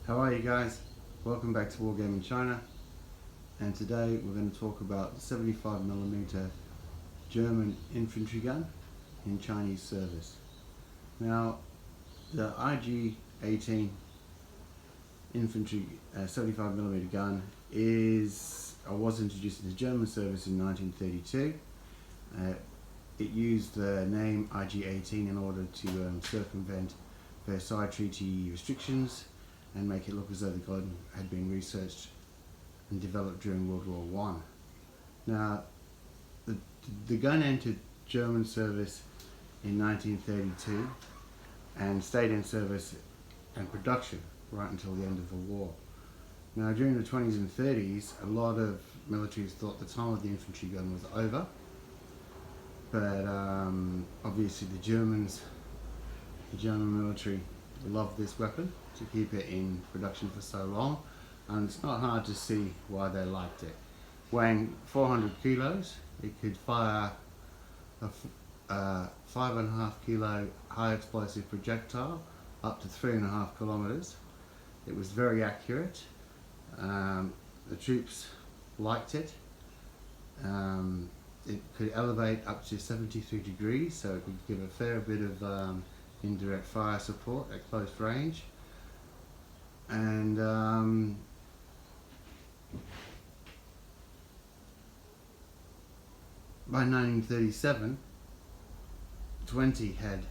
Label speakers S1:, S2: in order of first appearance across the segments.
S1: How are you guys? Welcome back to War Gaming China, and today we're going to talk about the 75mm German infantry gun in Chinese service. Now, the IG-18 infantry 75mm gun was introduced into German service in 1932. It used the name IG-18 in order to circumvent Versailles Treaty restrictions and make it look as though the gun had been researched and developed during World War I. Now, the gun entered German service in 1932 and stayed in service and production right until the end of the war. Now, during the 20s and 30s, a lot of militaries thought the time of the infantry gun was over, but obviously the German military loved this weapon to keep it in production for so long, and it's not hard to see why they liked it. Weighing 400 kilos, it could fire a 5.5 kilo high explosive projectile up to 3.5 kilometers. It was very accurate. The troops liked it. It could elevate up to 73 degrees, so it could give a fair bit of indirect fire support at close range. And by 1937, 20 had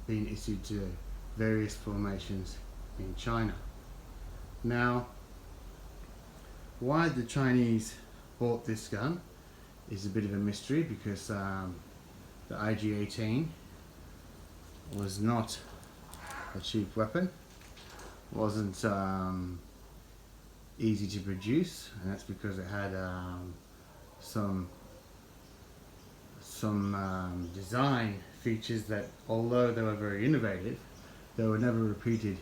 S1: been issued to various formations in China. Now, why the Chinese bought this gun is a bit of a mystery, because the IG-18 was not a cheap weapon, wasn't easy to produce, and that's because it had some design features that, although they were very innovative, they were never repeated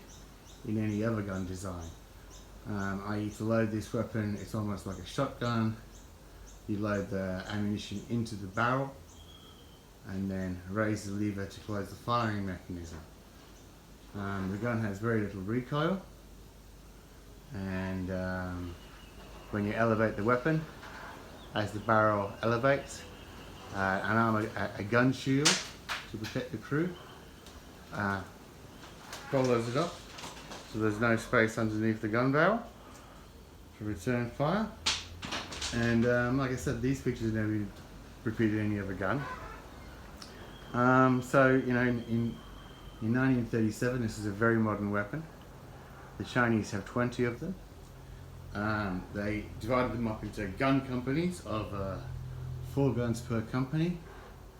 S1: in any other gun design. I.e., to load this weapon, it's almost like a shotgun. You load the ammunition into the barrel and then raise the lever to close the firing mechanism. The gun has very little recoil, and when you elevate the weapon, as the barrel elevates, a gun shield to protect the crew follows it up, so there's no space underneath the gun barrel for return fire. And like I said, these features never been repeated in any other gun. So, you know, in 1937, this is a very modern weapon. The Chinese have 20 of them. They divided them up into gun companies of 4 guns per company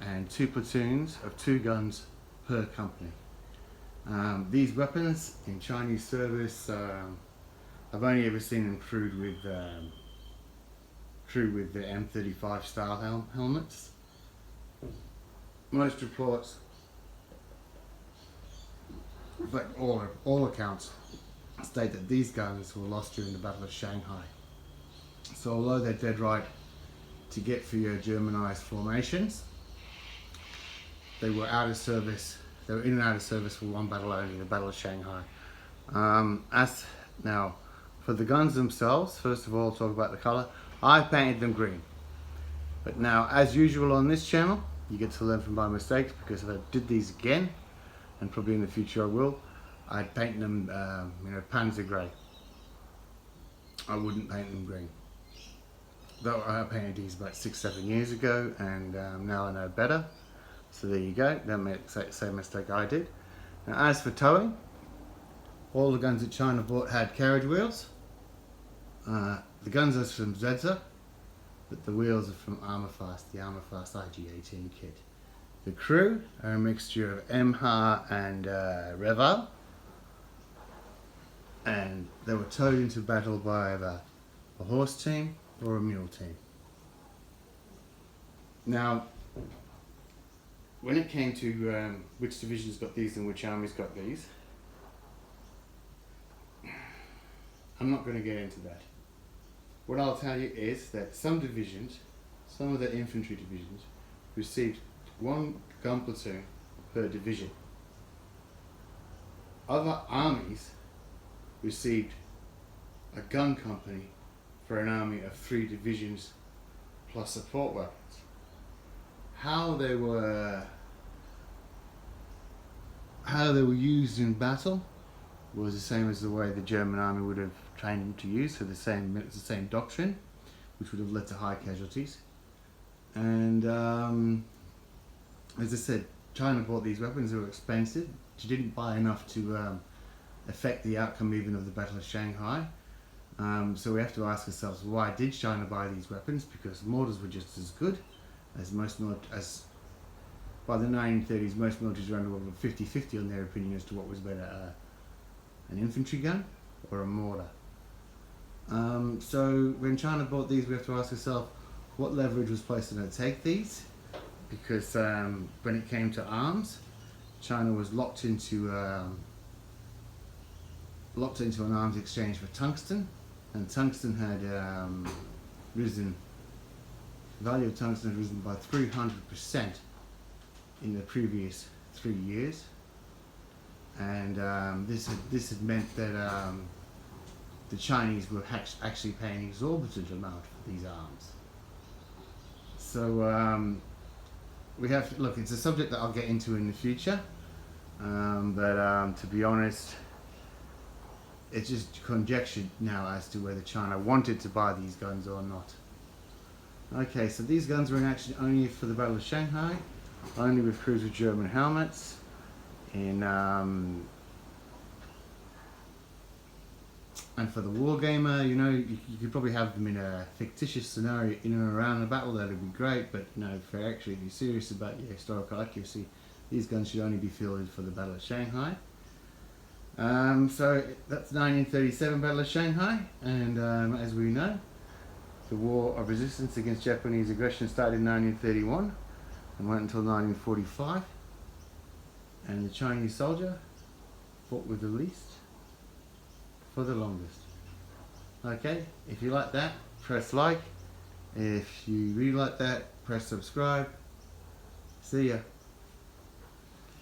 S1: and 2 platoons of 2 guns per company. These weapons in Chinese service, I've only ever seen them crewed with the M35 style helmets. Most reports, but all accounts, state that these guns were lost during the Battle of Shanghai. So although they're dead right to get for your Germanized formations, they were out of service. They were in and out of service for one battle only, the Battle of Shanghai. Now, for the guns themselves, first of all, talk about the color. I painted them green. But now, as usual on this channel, you get to learn from my mistakes, because if I did these again, and probably in the future I will, I'd paint them, Panzer grey. I wouldn't paint them green. Though I painted these about 6-7 years ago, and now I know better. So there you go, don't make the same mistake I did. Now, as for towing, all the guns that China bought had carriage wheels. The guns are from Zedza, but the wheels are from Armorfast, the Armorfast IG-18 kit. The crew are a mixture of MHA and Reval, and they were towed into battle by either a horse team or a mule team. Now, when it came to which divisions got these and which armies got these, I'm not going to get into that. What I'll tell you is that some divisions, some of the infantry divisions, received 1 gun platoon per division. Other armies received a gun company for an army of 3 divisions plus support weapons. How they were used in battle was the same as the way the German army would have trained them to use, so it's the same doctrine, which would have led to high casualties. And as I said, China bought these weapons. They were expensive. She didn't buy enough to affect the outcome even of the Battle of Shanghai. So we have to ask ourselves, why did China buy these weapons? Because mortars were just as good as by the 1930s, most militaries around the world were 50-50 on their opinion as to what was better, an infantry gun or a mortar. So when China bought these, we have to ask ourselves, what leverage was placed on it to take these? Because when it came to arms, China was locked into an arms exchange for tungsten, and tungsten had risen. The value of tungsten had risen by 300% in the previous 3 years, and this had meant that the Chinese were actually paying an exorbitant amount for these arms. So we have to look. It's a subject that I'll get into in the future, but to be honest, it's just conjecture now as to whether China wanted to buy these guns or not. Okay, so these guns were in action only for the Battle of Shanghai, only with crews with German helmets. And for the wargamer, you know, you could probably have them in a fictitious scenario in and around the battle. That'd be great, but you know, if you're actually serious about your historical accuracy, these guns should only be fielded for the Battle of Shanghai. So that's 1937 Battle of Shanghai, and as we know, the War of Resistance against Japanese aggression started in 1931 and went until 1945, and the Chinese soldier fought with the least for the longest. Okay, if you like that, press like. If you really like that, press subscribe. See ya.